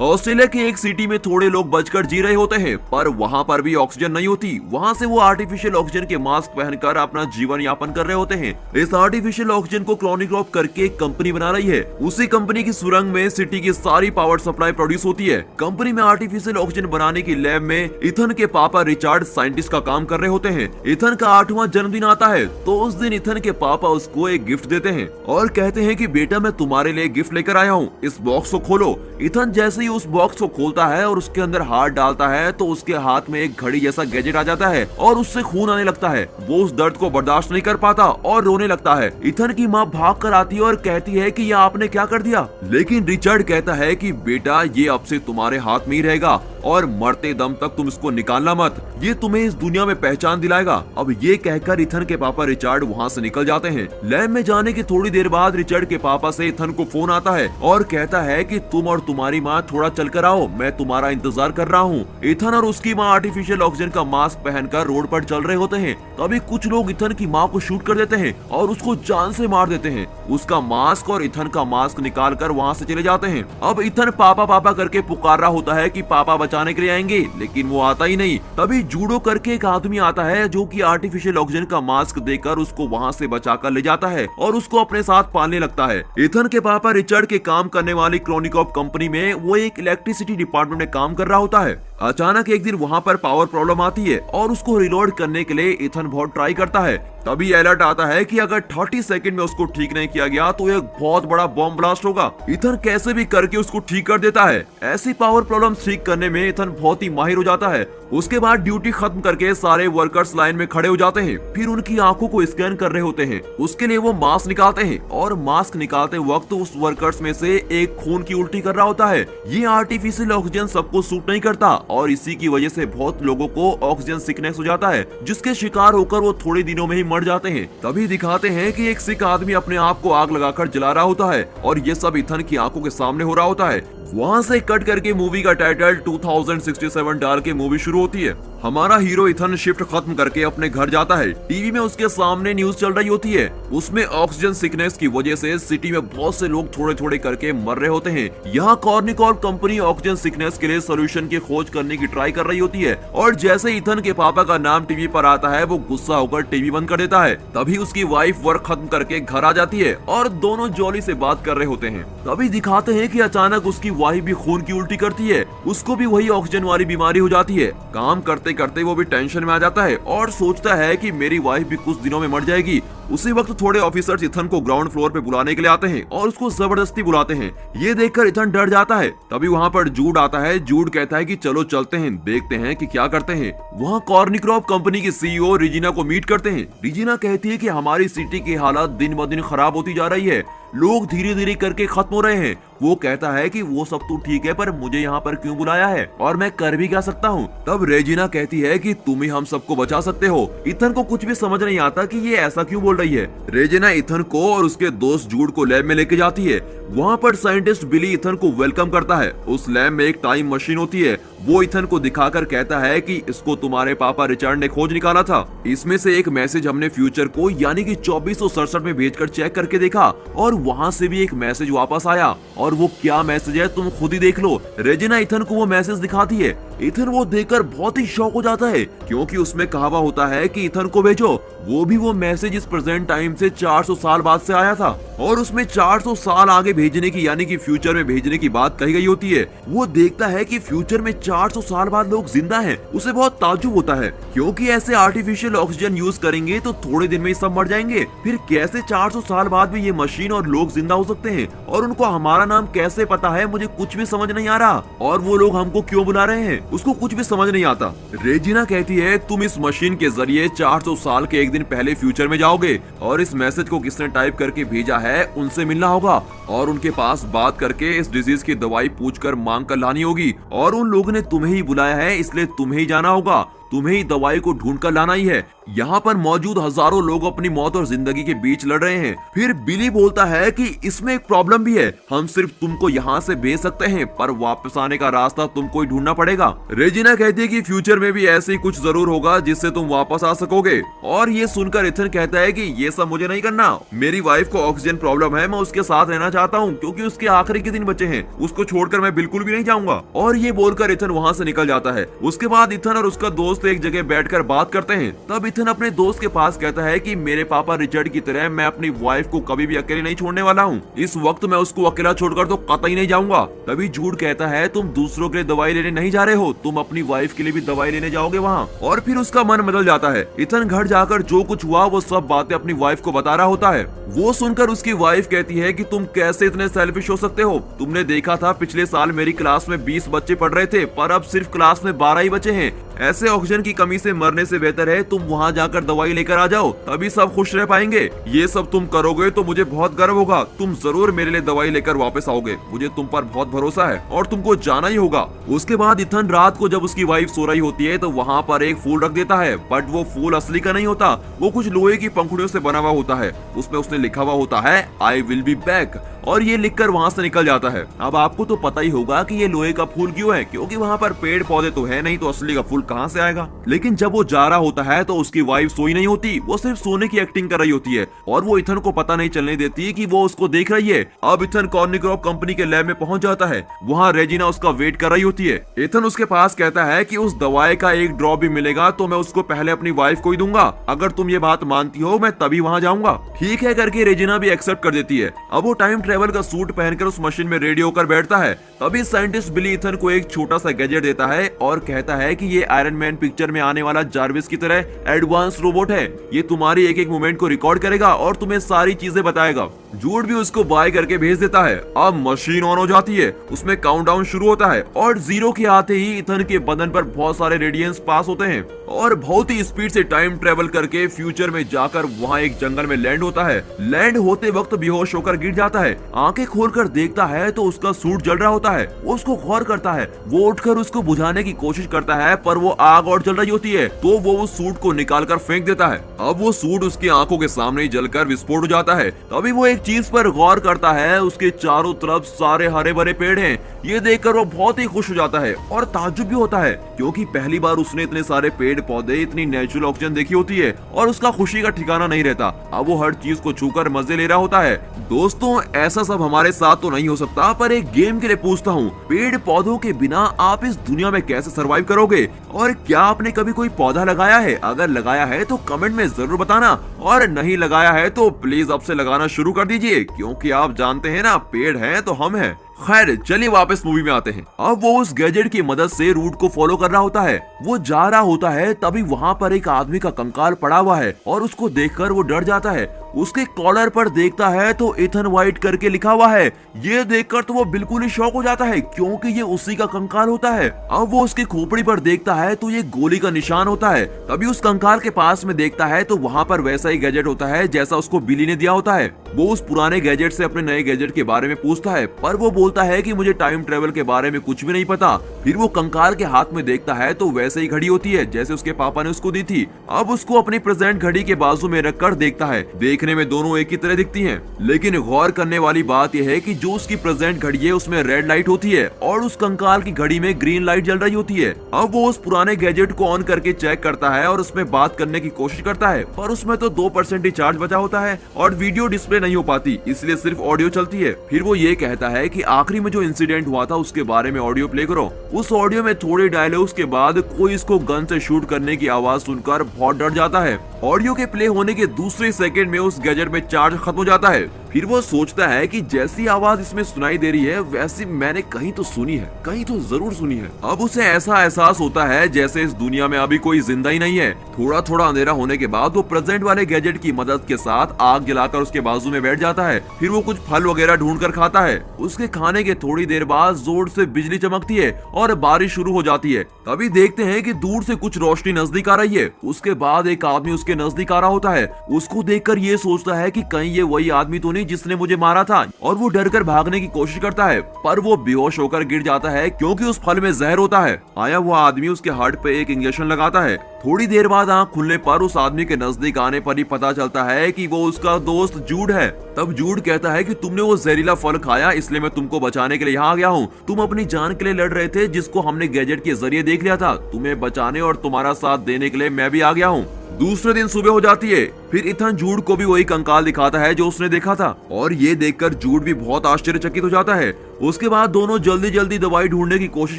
Australia की एक city में थोड़े लोग बचकर जी रहे होते हैं, पर वहाँ पर भी ऑक्सीजन नहीं होती। वहाँ से वो आर्टिफिशियल ऑक्सीजन के मास्क पहनकर अपना जीवन यापन कर रहे होते हैं। इस आर्टिफिशियल ऑक्सीजन को क्लोनिक्रॉप करके एक कंपनी बना रही है। उसी कंपनी की सुरंग में सिटी की सारी पावर सप्लाई प्रोड्यूस होती है। कंपनी में आर्टिफिशियल ऑक्सीजन बनाने की लैब में इथन के पापा रिचार्ड साइंटिस्ट का काम कर रहे होते हैं। इथन का 8वां जन्मदिन आता है, तो उस दिन इथन के पापा उसको एक गिफ्ट देते हैं और कहते हैं कि बेटा मैं तुम्हारे लिए गिफ्ट लेकर आया हूँ, इस बॉक्स को खोलो। इथन जैसे ही उस बॉक्स को खोलता है और उसके अंदर हाथ डालता है तो उसके हाथ में एक घड़ी जैसा गैजेट आ जाता है और उससे खून आने लगता है। वो उस दर्द को बर्दाश्त नहीं कर पाता और रोने लगता है। इथन की माँ भाग कर आती है और कहती है कि ये आपने क्या कर दिया, लेकिन रिचर्ड कहता है कि बेटा ये अब से तुम्हारे हाथ में ही रहेगा और मरते दम तक तुम इसको निकालना मत, ये तुम्हें इस दुनिया में पहचान दिलाएगा। अब ये कहकर इथन के पापा रिचर्ड वहाँ से निकल जाते हैं। लैब में जाने की थोड़ी देर बाद रिचर्ड के पापा से इथन को फोन आता है और कहता है कि तुम और तुम्हारी माँ थोड़ा चल कर आओ, मैं तुम्हारा इंतजार कर रहा हूँ। इथन और उसकी माँ आर्टिफिशियल ऑक्सीजन का मास्क पहनकर रोड पर चल रहे होते हैं। तभी कुछ लोग इथन की माँ को शूट कर देते हैं और उसको जान से मार देते हैं। उसका मास्क और इथन का मास्क निकाल कर वहाँ से चले जाते हैं। अब इथन पापा पापा करके पुकार रहा होता है कि पापा बचाने के लिए आएंगे, लेकिन वो आता ही नहीं। तभी जूडो करके एक आदमी आता है जो कि आर्टिफिशियल ऑक्सीजन का मास्क देकर उसको वहाँ से बचाकर ले जाता है और उसको अपने साथ पालने लगता है। इथन के पापा रिचर्ड के काम करने वाली क्रोनिकॉप कंपनी में वो एक इलेक्ट्रिसिटी डिपार्टमेंट में काम कर रहा होता है। अचानक एक दिन वहाँ पर पावर प्रॉब्लम आती है और उसको रिलोड करने के लिए इथन बहुत ट्राई करता है। तभी अलर्ट आता है कि अगर 30 सेकंड में उसको ठीक नहीं किया गया तो एक बहुत बड़ा बॉम्ब ब्लास्ट होगा। इथन कैसे भी करके उसको ठीक कर देता है। ऐसी पावर प्रॉब्लम ठीक करने में इथन बहुत ही माहिर हो जाता है। उसके बाद ड्यूटी खत्म करके सारे वर्कर्स लाइन में खड़े हो जाते हैं। फिर उनकी आंखों को स्कैन कर रहे होते हैं। उसके लिए वो मास्क निकालते हैं और मास्क निकालते वक्त उस वर्कर्स में से एक खून की उल्टी कर रहा होता है। ये आर्टिफिशियल ऑक्सीजन सबको सूट नहीं करता और इसी की वजह से बहुत लोगों को ऑक्सीजन सिकनेस हो जाता है, जिसके शिकार होकर वो थोड़े दिनों में ही मर जाते हैं। तभी दिखाते हैं कि एक सिख आदमी अपने आप को आग लगाकर जला रहा होता है और ये सब इथन की आंखों के सामने हो रहा होता है। वहाँ से कट करके मूवी का टाइटल 2067 डाल के मूवी शुरू होती है। हमारा हीरो इथन शिफ्ट खत्म करके अपने घर जाता है। टीवी में उसके सामने न्यूज चल रही होती है। उसमें ऑक्सीजन सिकनेस की वजह से सिटी में बहुत से लोग थोड़े थोड़े करके मर रहे होते हैं। यहाँ कॉर्निकॉर्प कंपनी ऑक्सीजन सिकनेस के लिए सोल्यूशन की खोज करने की ट्राई कर रही होती है और जैसे इथन के पापा का नाम टीवी पर आता है वो गुस्सा होकर टीवी बंद कर देता है। तभी उसकी वाइफ वर्क खत्म करके घर आ जाती है और दोनों जॉली से बात कर रहे होते हैं। तभी दिखाते हैं कि अचानक उसकी वाइफ भी खून की उल्टी करती है। उसको भी वही ऑक्सीजन वाली बीमारी हो जाती है। काम करते करते वो भी टेंशन में आ जाता है और सोचता है कि मेरी वाइफ भी कुछ दिनों में मर जाएगी। उसी वक्त थोड़े ऑफिसर्स इथन को ग्राउंड फ्लोर पे बुलाने के लिए आते हैं और उसको जबरदस्ती बुलाते हैं। ये देखकर इथन डर जाता है। तभी वहाँ पर जूड आता है। जूड कहता है कि चलो चलते हैं, देखते हैं कि क्या करते हैं। वहाँ कॉर्निक्रॉप कंपनी की सीईओ रिजिना को मीट करते हैं। रिजिना कहती है कि हमारी सिटी की हालत दिन ब दिन खराब होती जा रही है, लोग धीरे धीरे करके खत्म हो रहे हैं। वो कहता है कि वो सब तो ठीक है, पर मुझे यहाँ पर क्यों बुलाया है और मैं कर भी क्या सकता हूँ। तब रेजिना कहती है कि तुम ही हम सबको बचा सकते हो। इथन को कुछ भी समझ नहीं आता कि ये ऐसा क्यों बोल रही है। रेजिना इथन को और उसके दोस्त जूड को लैब में लेके जाती है। वहाँ पर साइंटिस्ट बिली इथन को वेलकम करता है। उस लैब में एक टाइम मशीन होती है। वो इथन को दिखाकर कहता है कि इसको तुम्हारे पापा रिचर्ड ने खोज निकाला था। इसमें से एक मैसेज हमने फ्यूचर को यानी कि 2467 में भेजकर चेक करके देखा और वहाँ से भी एक मैसेज वापस आया और वो क्या मैसेज है तुम खुद ही देख लो। रेजिना इथन को वो मैसेज दिखाती है। इथन वो देखकर बहुत ही शॉक हो जाता है क्योंकि उसमें कहा होता है कि इथन को भेजो। वो भी वो मैसेज इस प्रेजेंट टाइम से 400 साल बाद से आया था और उसमें 400 साल आगे भेजने की यानी कि फ्यूचर में भेजने की बात कही गई होती है। वो देखता है कि फ्यूचर में 400 साल बाद लोग जिंदा हैं। उसे बहुत ताज्जुब होता है क्योंकि ऐसे आर्टिफिशियल ऑक्सीजन यूज करेंगे तो थोड़े दिन में ही सब मर जाएंगे। फिर कैसे 400 साल बाद भी ये मशीन और लोग जिंदा हो सकते हैं और उनको हमारा नाम कैसे पता है, मुझे कुछ भी समझ नहीं आ रहा। और वो लोग हमको क्यों बुला रहे हैं, उसको कुछ भी समझ नहीं आता। रेजिना कहती है तुम इस मशीन के जरिए 400 साल के एक दिन पहले फ्यूचर में जाओगे और इस मैसेज को किसने टाइप करके भेजा है उनसे मिलना होगा और उनके पास बात करके इस डिजीज की दवाई पूछकर मांग कर लानी होगी और उन लोगों ने तुम्हें ही बुलाया है इसलिए तुम्हें ही जाना होगा। तुम्हें ही दवाई को ढूंढ कर लाना ही है। यहाँ पर मौजूद हजारों लोग अपनी मौत और जिंदगी के बीच लड़ रहे हैं। फिर बिली बोलता है कि इसमें एक प्रॉब्लम भी है, हम सिर्फ तुमको यहाँ से भेज सकते हैं पर वापस आने का रास्ता तुमको ही ढूंढना पड़ेगा। रेजिना कहती है कि फ्यूचर में भी ऐसे ही कुछ जरूर होगा जिससे तुम वापस आ सकोगे। और ये सुनकर इथन कहता है कि ये सब मुझे नहीं करना, मेरी वाइफ को ऑक्सीजन प्रॉब्लम है, मैं उसके साथ रहना चाहता हूँ क्योंकि उसके आखिरी के दिन बचे हैं, उसको छोड़कर मैं बिल्कुल भी नहीं जाऊंगा। और ये बोलकर इथन वहाँ से निकल जाता है। उसके बाद इथन और उसका दोस्त एक जगह बैठकर बात करते हैं। तब इथन अपने दोस्त के पास कहता है कि मेरे पापा रिचर्ड की तरह मैं अपनी वाइफ को कभी भी अकेले नहीं छोड़ने वाला हूँ, इस वक्त मैं उसको अकेला छोड़कर तो कतई नहीं जाऊंगा। तभी जूड कहता है तुम दूसरों के लिए दवाई लेने नहीं जा रहे हो, तुम अपनी वाइफ के लिए भी दवाई लेने जाओगे वहाँ। और फिर उसका मन बदल जाता है। इथन घर जाकर जो कुछ हुआ वो सब बातें अपनी वाइफ को बता रहा होता है। वो सुनकर उसकी वाइफ कहती है कि तुम कैसे इतने सेल्फिश हो सकते हो, तुमने देखा था पिछले साल मेरी क्लास में 20 बच्चे पढ़ रहे थे पर अब सिर्फ क्लास में 12 ही बचे हैं, ऐसे ऑक्सीजन की कमी से मरने से बेहतर है तुम वहाँ जाकर दवाई लेकर आ जाओ, तभी सब खुश रह पाएंगे। ये सब तुम करोगे तो मुझे बहुत गर्व होगा, तुम जरूर मेरे लिए दवाई लेकर वापस आओगे, मुझे तुम पर बहुत भरोसा है और तुमको जाना ही होगा। उसके बाद इथन रात को जब उसकी वाइफ सो रही होती है तो वहाँ पर एक फूल रख देता है, बट वो फूल असली का नहीं होता, वो कुछ लोहे की पंखुड़ियों से बना हुआ होता है। उसमें उसने लिखा हुआ होता है आई विल बी बैक, और ये लिखकर वहाँ से निकल जाता है। अब आपको तो पता ही होगा कि ये लोहे का फूल क्यों है, क्योंकि वहाँ पर पेड़ पौधे तो है नहीं, तो असली का फूल कहाँ से आएगा। लेकिन जब वो जा रहा होता है तो उसकी वाइफ सोई नहीं होती, वो सिर्फ सोने की एक्टिंग कर रही होती है और वो इथन को पता नहीं चलने देती कि वो उसको देख रही है। अब इथन कॉर्निक्रॉप कंपनी के लैब में पहुंच जाता है, वहाँ रेजिना उसका वेट कर रही होती है। इथन उसके पास कहता है कि उस दवाई का एक ड्रॉप भी मिलेगा तो मैं उसको पहले अपनी वाइफ को ही दूंगा, अगर तुम ये बात मानती हो मैं तभी वहाँ जाऊंगा। ठीक है करके रेजिना भी एक्सेप्ट कर देती है। अब वो टाइम ट्रेवल का सूट पहनकर उस मशीन में रेडी होकर बैठता है। तभी साइंटिस्ट बिली इथन को एक छोटा सा गैजेट देता है और कहता है कि ये आयरन मैन पिक्चर में आने वाला जार्विस की तरह एडवांस रोबोट है, ये तुम्हारी एक एक मूवमेंट को रिकॉर्ड करेगा और तुम्हें सारी चीजें बताएगा। जूड भी उसको बाय करके भेज देता है। अब मशीन ऑन हो जाती है, उसमें काउंटडाउन शुरू होता है और 0 के आते ही इथन के बदन पर बहुत सारे रेडियंस पास होते हैं और बहुत ही स्पीड से टाइम ट्रेवल करके फ्यूचर में जाकर वहाँ एक जंगल में लैंड होता है। लैंड होते वक्त बेहोश होकर गिर जाता है। आंखें खोलकर देखता है तो उसका सूट जल रहा होता है। वो उसको गौर करता है, वो उठकर उसको बुझाने की कोशिश करता है पर वो आग और जल रही होती है, तो वो उस सूट को निकाल कर फेंक देता है। अब वो सूट उसकी आंखों के सामने ही जलकर विस्फोट हो जाता है। तभी वो एक चीज पर गौर करता है, उसके चारों तरफ सारे हरे भरे पेड़ हैं। ये देखकर वो बहुत ही खुश हो जाता है और ताज्जुब भी होता है, क्योंकि पहली बार उसने इतने सारे पेड़ पौधे, इतनी नेचुरल ऑक्सीजन देखी होती है और उसका खुशी का ठिकाना नहीं रहता। अब वो हर चीज को छूकर मजे ले रहा होता है। दोस्तों, ऐसा सब हमारे साथ तो नहीं हो सकता, पर एक गेम के लिए पूछता हूँ, पेड़ पौधों के बिना आप इस दुनिया में कैसे सरवाइव करोगे? और क्या आपने कभी कोई पौधा लगाया है? अगर लगाया है तो कमेंट में जरूर बताना, और नहीं लगाया है तो प्लीज अब से लगाना शुरू कर दीजिए, क्योंकि आप जानते हैं ना, पेड़ है तो हम हैं। खैर, चलिए वापस मूवी में आते हैं। अब वो उस गैजेट की मदद से रूट को फॉलो कर रहा होता है। वो जा रहा होता है, तभी वहाँ पर एक आदमी का कंकाल पड़ा हुआ है और उसको देखकर वो डर जाता है। उसके कॉलर पर देखता है तो इथन वाइट करके लिखा हुआ है। ये देखकर तो वो बिल्कुल ही शॉक हो जाता है, क्योंकि ये उसी का कंकाल होता है। अब वो उसकी खोपड़ी पर देखता है तो ये गोली का निशान होता है। तभी उस कंकाल के पास में देखता है तो वहाँ पर वैसा ही गैजेट होता है जैसा उसको बिली ने दिया होता है। वो उस पुराने गैजेट से अपने नए गैजेट के बारे में पूछता है, पर वो बोलता है कि मुझे टाइम ट्रेवल के बारे में कुछ भी नहीं पता। फिर वो कंकाल के हाथ में देखता है तो वैसे ही घड़ी होती है जैसे उसके पापा ने उसको दी थी। अब उसको अपनी प्रेजेंट घड़ी के बाजू में रखकर देखता है। देखने में दोनों एक ही तरह दिखती हैं, लेकिन गौर करने वाली बात यह है कि जो उसकी प्रेजेंट घड़ी है उसमें रेड लाइट होती है और उस कंकाल की घड़ी में ग्रीन लाइट जल रही होती है। अब वो उस पुराने गैजेट को ऑन करके चेक करता है और उसमें बात करने की कोशिश करता है, पर उसमें तो 2% ही चार्ज बचा होता है और वीडियो डिस्प्ले नहीं हो पाती, इसलिए सिर्फ ऑडियो चलती है। फिर वो ये कहता है कि आखिरी में जो इंसिडेंट हुआ था उसके बारे में ऑडियो प्ले करो। उस ऑडियो में थोड़े डायलॉग्स के बाद कोई इसको गन से शूट करने की आवाज सुनकर बहुत डर जाता है। ऑडियो के प्ले होने के दूसरे सेकंड में उस गैजेट में चार्ज खत्म हो जाता है। फिर वो सोचता है कि जैसी आवाज इसमें सुनाई दे रही है वैसी मैंने कहीं तो सुनी है, कहीं तो जरूर सुनी है। अब उसे ऐसा एहसास होता है जैसे इस दुनिया में अभी कोई जिंदा ही नहीं है। थोड़ा थोड़ा अंधेरा होने के बाद वो प्रेजेंट वाले गैजेट की मदद के साथ आग जलाकर उसके बाजू में बैठ जाता है। फिर वो कुछ फल वगैरह ढूंढ कर खाता है। उसके खाने के थोड़ी देर बाद जोर से बिजली चमकती है और बारिश शुरू हो जाती है। तभी देखते हैं कि दूर से कुछ रोशनी नजदीक आ रही है। उसके बाद एक आदमी उसके नजदीक आ रहा होता है। उसको देखकर ये सोचता है कि कहीं ये वही आदमी तो नहीं आदमी जिसने मुझे मारा था, और वो डर कर भागने की कोशिश करता है, पर वो बेहोश होकर गिर जाता है क्योंकि उस फल में जहर होता है। आया हुआ आदमी उसके हार्ट पे एक इंजेक्शन लगाता है। थोड़ी देर बाद आंख खुलने पर उस आदमी के नजदीक आने पर ही पता चलता है कि वो उसका दोस्त जूड है। तब जूड कहता है कि तुमने वो जहरीला फल खाया, इसलिए मैं तुमको बचाने के लिए यहाँ आ गया हूँ। तुम अपनी जान के लिए लड़ रहे थे, जिसको हमने गैजेट के जरिए देख लिया था। तुम्हें बचाने और तुम्हारा साथ देने के लिए मैं भी आ गया हूँ। दूसरे दिन सुबह हो जाती है। फिर इथन जूड को भी वही कंकाल दिखाता है जो उसने देखा था, और ये देखकर जूड भी बहुत आश्चर्यचकित हो जाता है। उसके बाद दोनों जल्दी जल्दी दवाई ढूंढने की कोशिश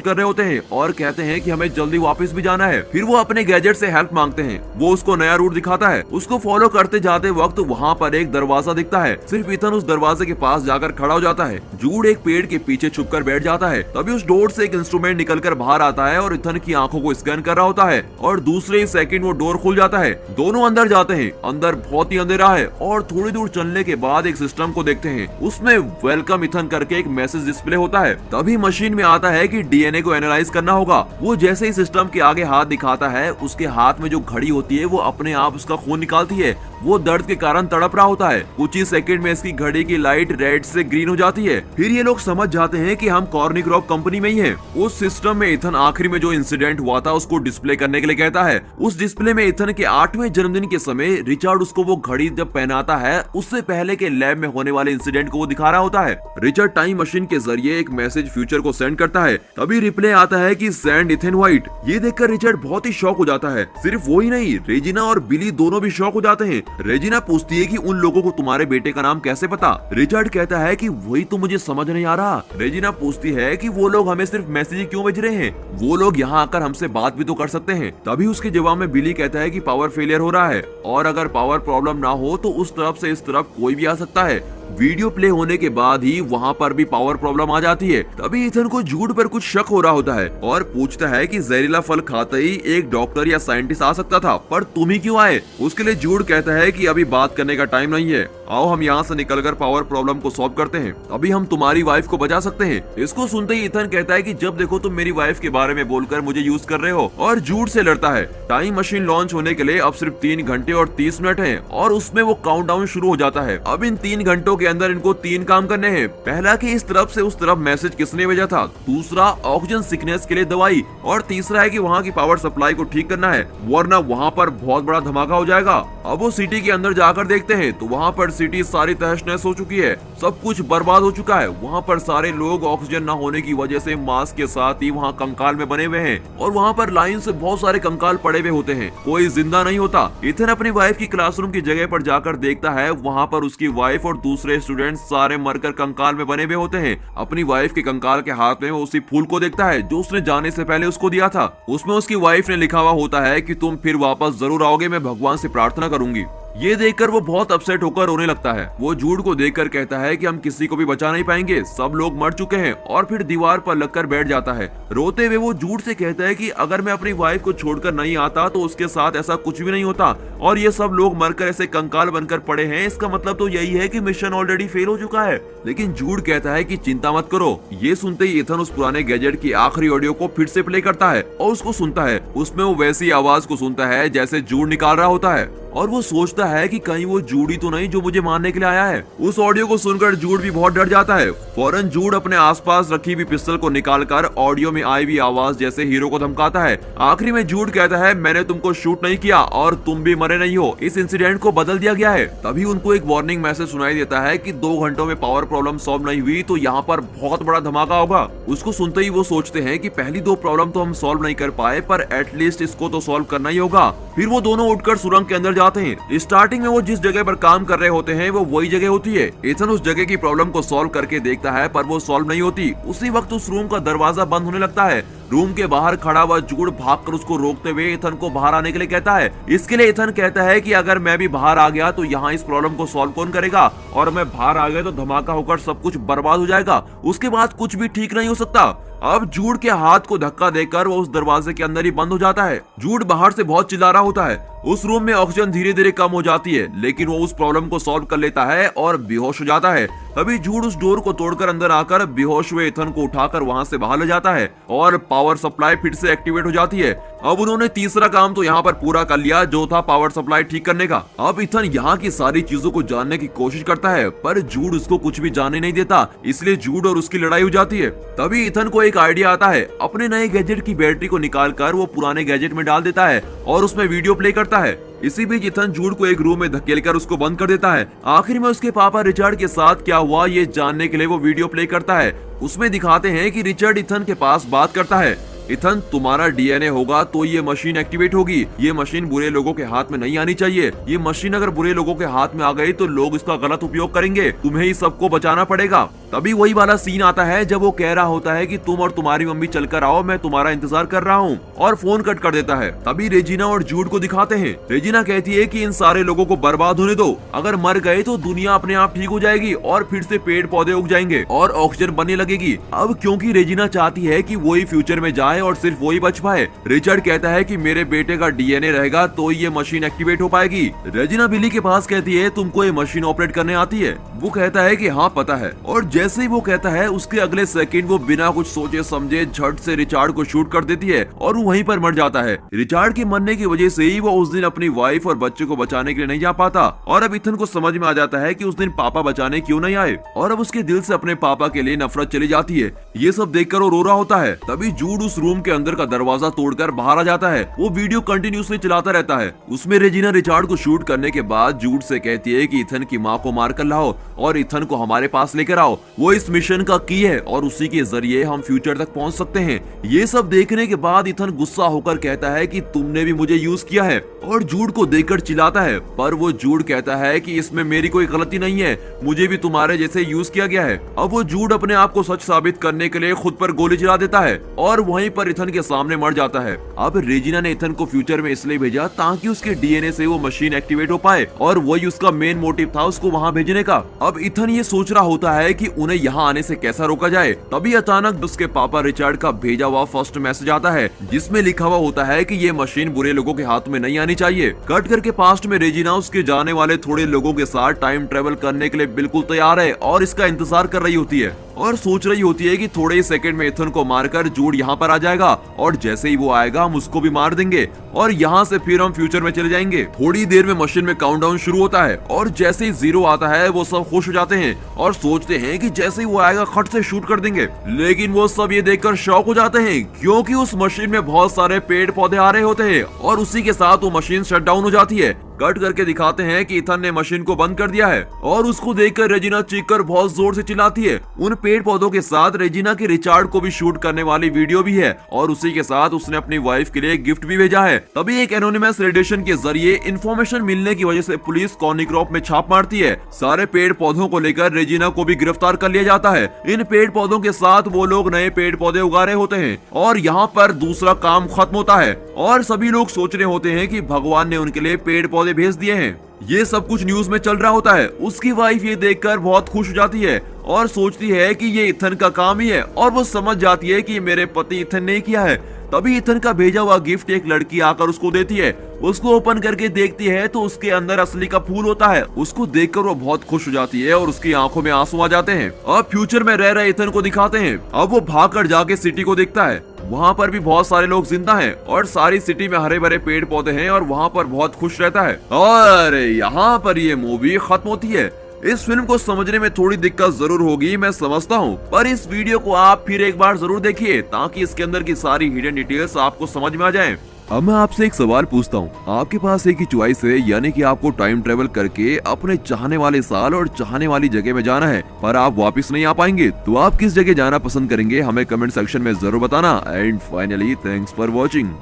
कर रहे होते हैं और कहते हैं कि हमें जल्दी वापस भी जाना है। फिर वो अपने गैजेट से हेल्प मांगते हैं। वो उसको नया रूट दिखाता है। उसको फॉलो करते जाते वक्त वहाँ पर एक दरवाजा दिखता है। सिर्फ इथन उस दरवाजे के पास जाकर खड़ा हो जाता है। जूड एक पेड़ के पीछे छुपकर बैठ जाता है। तभी उस डोर से एक इंस्ट्रूमेंट निकलकर बाहर आता है और इथन की आंखों को स्कैन कर रहा होता है, और दूसरे ही सेकंड वो डोर खुल जाता है। दोनों अंदर जाते हैं। अंदर बहुत ही अंधेरा है, और थोड़ी दूर चलने के बाद एक सिस्टम को देखते हैं। उसमें वेलकम इथन करके एक मैसेज डिस्प्ले होता है। तभी मशीन में आता है कि डीएनए को एनालाइज करना होगा। वो जैसे ही सिस्टम के आगे हाथ दिखाता है, उसके हाथ में जो घड़ी होती है वो अपने आप उसका खून निकालती है। वो दर्द के कारण तड़प रहा होता है। कुछ ही सेकंड में इसकी घड़ी की लाइट रेड से ग्रीन हो जाती है। फिर ये लोग समझ जाते हैं कि हम कॉर्निक्रॉप कंपनी में ही हैं। उस सिस्टम में इथन आखिरी में जो इंसिडेंट हुआ था उसको डिस्प्ले करने के लिए कहता है। उस डिस्प्ले में इथन के 8वें जन्मदिन के समय रिचर्ड उसको वो घड़ी जब पहनाता है, उससे पहले के लैब में होने वाले इंसिडेंट को वो दिखा रहा होता है। रिचर्ड टाइम मशीन के जरिए एक मैसेज फ्यूचर को सेंड करता है। तभी रिप्ले आता है कि सेंड इथन व्हाइट। ये देखकर रिचर्ड बहुत ही शॉक हो जाता है। सिर्फ वो ही नहीं, रेजिना और बिली दोनों भी शॉक हो जाते हैं। रेजिना पूछती है कि उन लोगों को तुम्हारे बेटे का नाम कैसे पता। रिचर्ड कहता है कि वही तो मुझे समझ नहीं आ रहा। रेजिना पूछती है कि वो लोग हमें सिर्फ मैसेज क्यों भेज रहे हैं, वो लोग यहाँ आकर हमसे बात भी तो कर सकते हैं। तभी उसके जवाब में बिली कहता है कि पावर फेलियर हो रहा है, और अगर पावर प्रॉब्लम ना हो तो उस तरफ से इस तरफ कोई भी आ सकता है। वीडियो प्ले होने के बाद ही वहाँ पर भी पावर प्रॉब्लम आ जाती है। तभी इथन को जूड पर कुछ शक हो रहा होता है और पूछता है कि जहरीला फल खाते ही एक डॉक्टर या साइंटिस्ट आ सकता था, पर तुम ही क्यों आए। उसके लिए जूड कहता है कि अभी बात करने का टाइम नहीं है, आओ हम यहाँ से निकलकर पावर प्रॉब्लम को सॉल्व करते हैं, अभी हम तुम्हारी वाइफ को बचा सकते हैं। इसको सुनते ही इथन कहता है कि जब देखो तुम मेरी वाइफ के बारे में बोलकर मुझे यूज कर रहे हो, और जूड से लड़ता है। टाइम मशीन लॉन्च होने के लिए अब सिर्फ 3 घंटे और 30 मिनट है, और उसमें वो काउंटडाउन शुरू हो जाता है। अब इन 3 घंटों के अंदर इनको 3 काम करने हैं। पहला कि इस तरफ से उस तरफ मैसेज किसने भेजा था, दूसरा ऑक्सीजन सिकनेस के लिए दवाई, और तीसरा है कि वहाँ की पावर सप्लाई को ठीक करना है, वरना वहाँ पर बहुत बड़ा धमाका हो जाएगा। अब वो सिटी के अंदर जाकर देखते हैं तो वहाँ पर सिटी सारी तहस नहस हो चुकी है, सब कुछ बर्बाद हो चुका है। वहाँ पर सारे लोग ऑक्सीजन न होने की वजह से मास्क के साथ ही वहाँ कंकाल में बने हुए हैं, और वहाँ पर लाइन से बहुत सारे कंकाल पड़े हुए होते हैं, कोई जिंदा नहीं होता। इथन अपनी वाइफ की क्लासरूम की जगह पर जाकर देखता है, वहाँ पर उसकी वाइफ और दूसरे स्टूडेंट सारे मरकर कंकाल में बने हुए होते हैं। अपनी वाइफ के कंकाल के हाथ में वो उसी फूल को देखता है जो उसने जाने से पहले उसको दिया था। उसमें उसकी वाइफ ने लिखा हुआ होता है कि तुम फिर वापस जरूर आओगे, मैं भगवान से प्रार्थना करूंगी। ये देखकर वो बहुत अपसेट होकर रोने लगता है। वो जूड को देखकर कहता है कि हम किसी को भी बचा नहीं पाएंगे, सब लोग मर चुके हैं, और फिर दीवार पर लगकर बैठ जाता है। रोते हुए वो जूड से कहता है कि अगर मैं अपनी वाइफ को छोड़कर नहीं आता तो उसके साथ ऐसा कुछ भी नहीं होता, और ये सब लोग मरकर ऐसे कंकाल बनकर पड़े हैं, इसका मतलब तो यही है कि मिशन ऑलरेडी फेल हो चुका है। लेकिन जूड कहता है कि चिंता मत करो। ये सुनते ही इथन उस पुराने गैजेट की आखिरी ऑडियो को फिर से प्ले करता है और उसको सुनता है। उसमें वो वैसी आवाज को सुनता है जैसे जूड निकाल रहा होता है, और वो सोचता है कि कहीं वो जूड ही तो नहीं जो मुझे मारने के लिए आया है। उस ऑडियो को सुनकर जूड भी बहुत डर जाता है। फौरन जूड अपने आसपास रखी हुई पिस्टल को निकालकर ऑडियो में आई हुई आवाज जैसे हीरो को धमकाता है। आखिरी में जूड कहता है, मैंने तुमको शूट नहीं किया और तुम भी मरे नहीं हो, इस इंसिडेंट को बदल दिया गया है। तभी उनको एक वार्निंग मैसेज सुनाई देता है कि 2 घंटों में पावर प्रॉब्लम सॉल्व नहीं हुई तो यहाँ पर बहुत बड़ा धमाका होगा। उसको सुनते ही वो सोचते हैं कि पहली 2 प्रॉब्लम तो हम सॉल्व नहीं कर पाए, पर एटलीस्ट इसको तो सॉल्व करना ही होगा। फिर वो दोनों उठकर सुरंग के अंदर जाते हैं। स्टार्टिंग में वो जिस जगह पर काम कर रहे होते हैं वो वही जगह होती है। इथन उस जगह की प्रॉब्लम को सॉल्व करके देखता है, पर वो सॉल्व नहीं होती। उसी वक्त उस रूम का दरवाजा बंद होने लगता है। रूम के बाहर खड़ा हुआ जूड भागकर उसको रोकते हुए इथन को बाहर आने के लिए कहता है। इसके लिए इथन कहता है कि अगर मैं भी बाहर आ गया तो यहाँ इस प्रॉब्लम को सॉल्व कौन करेगा, और मैं बाहर आ गया तो धमाका होकर सब कुछ बर्बाद हो जाएगा, उसके बाद कुछ भी ठीक नहीं हो सकता। अब जूड के हाथ को धक्का देकर वो उस दरवाजे के अंदर ही बंद हो जाता है। जूड बाहर से बहुत चिल्ला रहा होता है। उस रूम में ऑक्सीजन धीरे धीरे कम हो जाती है, लेकिन वो उस प्रॉब्लम को सॉल्व कर लेता है और बेहोश हो जाता है। तभी जूड उस डोर को तोड़कर अंदर आकर बेहोश हुए इथन को उठाकर वहां से बाहर ले जाता है और पावर सप्लाई फिर से एक्टिवेट हो जाती है। अब उन्होंने तीसरा काम तो यहाँ पर पूरा कर लिया, जो था पावर सप्लाई ठीक करने का। अब इथन यहाँ की सारी चीजों को जानने की कोशिश करता है, पर जूड उसको कुछ भी जानने नहीं देता, इसलिए जूड और उसकी लड़ाई हो जाती है। तभी इथन को एक आइडिया आता है, अपने नए गैजेट की बैटरी को निकालकर वो पुराने गैजेट में डाल देता है और उसमें वीडियो प्ले करता है। इसी बीच इथन जूड को एक रूम में धकेलकर उसको बंद कर देता है। आखिर में उसके पापा रिचर्ड के साथ क्या हुआ ये जानने के लिए वो वीडियो प्ले करता है। उसमें दिखाते हैं कि रिचर्ड इथन के पास बात करता है, इथन तुम्हारा डीएनए होगा तो ये मशीन एक्टिवेट होगी। ये मशीन बुरे लोगों के हाथ में नहीं आनी चाहिए। ये मशीन अगर बुरे लोगों के हाथ में आ गई तो लोग इसका गलत उपयोग करेंगे, तुम्हें ही सबको बचाना पड़ेगा। तभी वही वाला सीन आता है जब वो कह रहा होता है कि तुम और तुम्हारी मम्मी चलकर आओ, मैं तुम्हारा इंतजार कर रहा हूँ, और फोन कट कर देता है। तभी रेजिना और जूड को दिखाते हैं। रेजिना कहती है कि इन सारे लोगों को बर्बाद होने दो, अगर मर गए तो दुनिया अपने आप ठीक हो जाएगी और फिर से पेड़ पौधे उग जाएंगे और ऑक्सीजन बनने लगेगी। अब क्योंकि रेजिना चाहती है कि वही फ्यूचर में जाए और सिर्फ वही बच पाए, रिचर्ड कहता है कि मेरे बेटे का डीएनए रहेगा तो ये मशीन एक्टिवेट हो पाएगी। रेजिना बिली के पास कहती है तुमको ये मशीन ऑपरेट करने आती है? वो कहता है कि हाँ पता है, और जैसे ही वो कहता है उसके अगले सेकंड वो बिना कुछ सोचे समझे झट से रिचार्ड को शूट कर देती है और वो वहीं पर मर जाता है। रिचार्ड के मरने की वजह से ही वो उस दिन अपनी वाइफ और बच्चे को बचाने के लिए नहीं जा पाता, और अब इथन को समझ में आ जाता है कि उस दिन पापा बचाने क्यों नहीं आए, और अब उसके दिल से अपने पापा के लिए नफरत चली जाती है। ये सब देखकर वो रो रहा होता है। तभी जूड उस रूम के अंदर का दरवाजा तोड़कर बाहर आ जाता है। वो वीडियो कंटिन्यूसली चलाता रहता है। उसमें रेजिना रिचार्ड को शूट करने के बाद जूड से कहती है कि इथन की माँ को मार कर लाओ और इथन को हमारे पास लेकर आओ, वो इस मिशन का की है और उसी के जरिए हम फ्यूचर तक पहुंच सकते हैं। ये सब देखने के बाद इथन गुस्सा होकर कहता है कि तुमने भी मुझे यूज किया है, और जूड को देखकर चिल्लाता है, पर वो जूड कहता है कि इसमें मेरी कोई गलती नहीं है, मुझे भी तुम्हारे जैसे यूज किया गया है। अब वो जूड अपने आप को सच साबित करने के लिए खुद पर गोली चला देता है और वहीं पर इथन के सामने मर जाता है। अब रेजिना ने इथन को फ्यूचर में इसलिए भेजा ताकि उसके डीएनए से वो मशीन एक्टिवेट हो पाए, और वही उसका मेन मोटिव था उसको वहां भेजने का। अब इथन ये सोच रहा होता है कि उन्हें यहाँ आने से कैसा रोका जाए। तभी अचानक उसके पापा रिचर्ड का भेजा हुआ फर्स्ट मैसेज आता है जिसमें लिखा हुआ होता है कि ये मशीन बुरे लोगों के हाथ में नहीं आनी चाहिए। कट करके पास्ट में रेजिना उसके जाने वाले थोड़े लोगों के साथ टाइम ट्रेवल करने के लिए बिल्कुल तैयार है और इसका इंतजार कर रही होती है, और सोच रही होती है कि थोड़े ही सेकंड में इथन को मारकर जूड यहाँ पर आ जाएगा, और जैसे ही वो आएगा हम उसको भी मार देंगे और यहाँ से फिर हम फ्यूचर में चले जाएंगे। थोड़ी देर में मशीन में काउंटडाउन शुरू होता है और जैसे ही 0 आता है वो सब खुश हो जाते हैं और सोचते हैं कि जैसे ही वो आएगा खट से शूट कर देंगे, लेकिन वो सब ये देखकर शॉक हो जाते हैं क्योंकि उस मशीन में बहुत सारे पेड़ पौधे आ रहे होते हैं और उसी के साथ वो मशीन शट डाउन हो जाती है। कट करके दिखाते हैं कि इथन ने मशीन को बंद कर दिया है और उसको देखकर रेजिना चीखकर बहुत जोर से चिल्लाती है। उन पेड़ पौधों के साथ रेजिना के रिचार्ड को भी शूट करने वाली वीडियो भी है और उसी के साथ उसने अपनी वाइफ के लिए गिफ्ट भी भेजा है। तभी एक एनोनिमस रेडिएशन के जरिए इंफॉर्मेशन मिलने की वजह से पुलिस कॉर्निक्रॉप में छाप मारती है। सारे पेड़ पौधों को लेकर रेजिना को भी गिरफ्तार कर लिया जाता है। इन पेड़ पौधों के साथ वो लोग नए पेड़ पौधे उगा रहे होते हैं और यहाँ पर दूसरा काम खत्म होता है और सभी लोग सोच रहे होते हैं कि भगवान ने उनके लिए पेड़ पौधे भेज दिए हैं। ये सब कुछ न्यूज में चल रहा होता है। उसकी वाइफ ये देखकर बहुत खुश हो जाती है और सोचती है कि ये इथन का काम ही है और वो समझ जाती है कि मेरे पति इथन ने किया है। तभी इथन का भेजा हुआ गिफ्ट एक लड़की आकर उसको देती है। उसको ओपन करके देखती है तो उसके अंदर असली का फूल होता है। उसको देखकर वो बहुत खुश हो जाती है और उसकी आंखों में आंसू आ जाते हैं। अब फ्यूचर में रह रहे इथन को दिखाते हैं। अब वो भागकर जाके सिटी को देखता है। वहाँ पर भी बहुत सारे लोग जिंदा हैं और सारी सिटी में हरे भरे पेड़ पौधे हैं और वहाँ पर बहुत खुश रहता है। और यहाँ पर ये मूवी खत्म होती है। इस फिल्म को समझने में थोड़ी दिक्कत जरूर होगी, मैं समझता हूँ, पर इस वीडियो को आप फिर एक बार जरूर देखिए ताकि इसके अंदर की सारी हिडन डिटेल्स आपको समझ में आ जाएं। अब मैं आपसे एक सवाल पूछता हूँ, आपके पास एक ही चॉइस है, यानी कि आपको टाइम ट्रेवल करके अपने चाहने वाले साल और चाहने वाली जगह में जाना है, पर आप वापस नहीं आ पाएंगे, तो आप किस जगह जाना पसंद करेंगे हमें कमेंट सेक्शन में जरूर बताना। And finally thanks for watching.